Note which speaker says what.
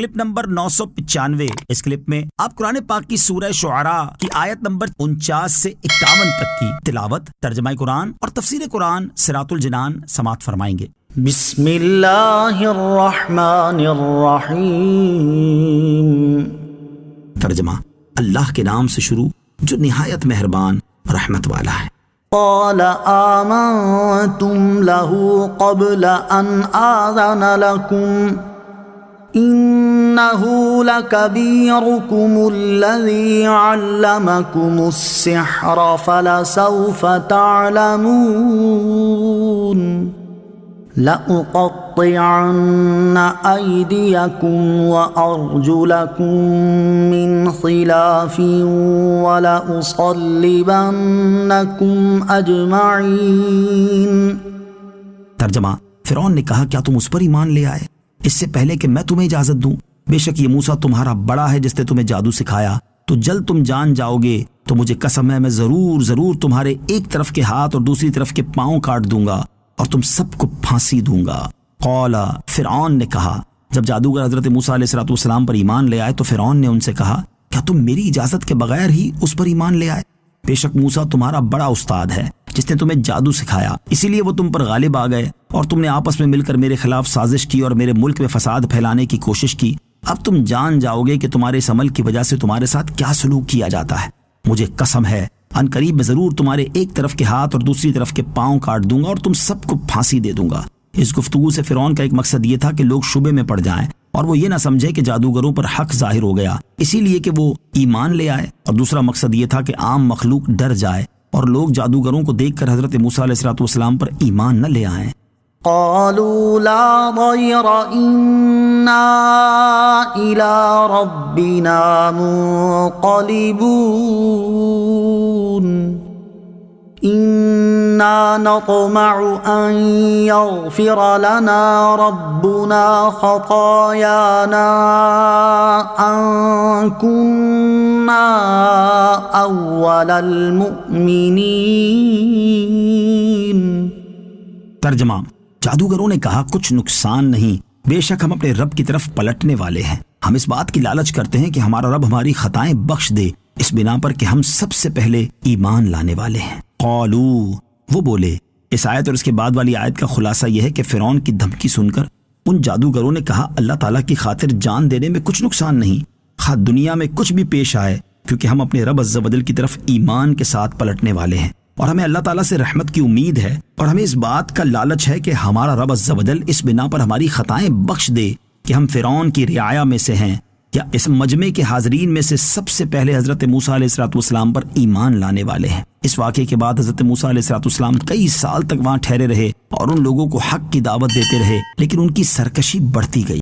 Speaker 1: Clip number 995۔ اس clip میں آپ قرآن پاک کی سورہ شعراء کی آیت نمبر 49 سے 51 تک کی تلاوت، ترجمہ قرآن اور تفسیر قرآن صراط الجنان سماعت فرمائیں گے۔
Speaker 2: بسم اللہ الرحمن الرحیم۔
Speaker 1: ترجمہ: اللہ کے نام سے شروع جو نہایت مہربان رحمت والا ہے۔
Speaker 2: قال آمنتم له قبل ان آذن لكم انه لكبيركم الذي علمكم السحر فلسوف تعلمون لأقطعن أيديكم وأرجلكم من خلاف ولأصلبنكم أجمعين۔
Speaker 1: ترجمہ: فرعون نے کہا کیا تم اس پر ایمان لے آئے اس سے پہلے کہ میں تمہیں اجازت دوں؟ بے شک یہ موسیٰ تمہارا بڑا ہے جس نے تمہیں جادو سکھایا، تو جلد تم جان جاؤ گے، تو مجھے قسم ہے میں ضرور تمہارے ایک طرف کے ہاتھ اور دوسری طرف کے پاؤں کاٹ دوں گا اور تم سب کو پھانسی دوں گا۔ قال، فرعون نے کہا، جب جادوگر حضرت موسیٰ علیہ السلام پر ایمان لے آئے تو فرعون نے ان سے کہا کیا تم میری اجازت کے بغیر ہی اس پر ایمان لے آئے؟ بے شک موسیٰ تمہارا بڑا استاد ہے جس نے تمہیں جادو سکھایا، اسی لیے وہ تم پر غالب آ گئے اور تم نے آپس میں مل کر میرے خلاف سازش کی اور میرے ملک میں فساد پھیلانے کی کوشش کی۔ اب تم جان جاؤ گے کہ تمہارے اس عمل کی وجہ سے تمہارے ساتھ کیا سلوک کیا جاتا ہے۔ مجھے قسم ہے ان قریب میں ضرور تمہارے ایک طرف کے ہاتھ اور دوسری طرف کے پاؤں کاٹ دوں گا اور تم سب کو پھانسی دے دوں گا۔ اس گفتگو سے فرعون کا ایک مقصد یہ تھا کہ لوگ شبے میں پڑ جائیں اور وہ یہ نہ سمجھے کہ جادوگروں پر حق ظاہر ہو گیا، اسی لیے کہ وہ ایمان لے آئے، اور دوسرا مقصد یہ تھا کہ عام مخلوق ڈر جائے اور لوگ جادوگروں کو دیکھ کر حضرت موسیٰ علیہ السلام پر ایمان نہ لے آئیں۔
Speaker 2: قالوا لا ضير إنا إلى ربنا منقلبون إنا نطمع أن يغفر لنا ربنا خطايانا أن كنا أول المؤمنين۔
Speaker 1: ترجمہ: جادوگروں نے کہا کچھ نقصان نہیں، بے شک ہم اپنے رب کی طرف پلٹنے والے ہیں، ہم اس بات کی لالچ کرتے ہیں کہ ہمارا رب ہماری خطائیں بخش دے، اس بنا پر کہ ہم سب سے پہلے ایمان لانے والے ہیں۔ قالو، وہ بولے۔ اس آیت اور اس کے بعد والی آیت کا خلاصہ یہ ہے کہ فرعون کی دھمکی سن کر ان جادوگروں نے کہا اللہ تعالیٰ کی خاطر جان دینے میں کچھ نقصان نہیں، خواہ دنیا میں کچھ بھی پیش آئے، کیونکہ ہم اپنے رب عز و جل کی طرف ایمان کے ساتھ پلٹنے والے ہیں اور ہمیں اللہ تعالیٰ سے رحمت کی امید ہے، اور ہمیں اس بات کا لالچ ہے کہ ہمارا رب عز و جل اس بنا پر ہماری خطائیں بخش دے کہ ہم فرعون کی رعایا میں سے ہیں، یا اس مجمع کے حاضرین میں سے سب سے پہلے حضرت موسیٰ علیہ السلام پر ایمان لانے والے ہیں۔ اس واقعے کے بعد حضرت موسیٰ علیہ السلام کئی سال تک وہاں ٹھہرے رہے اور ان لوگوں کو حق کی دعوت دیتے رہے، لیکن ان کی سرکشی بڑھتی گئی۔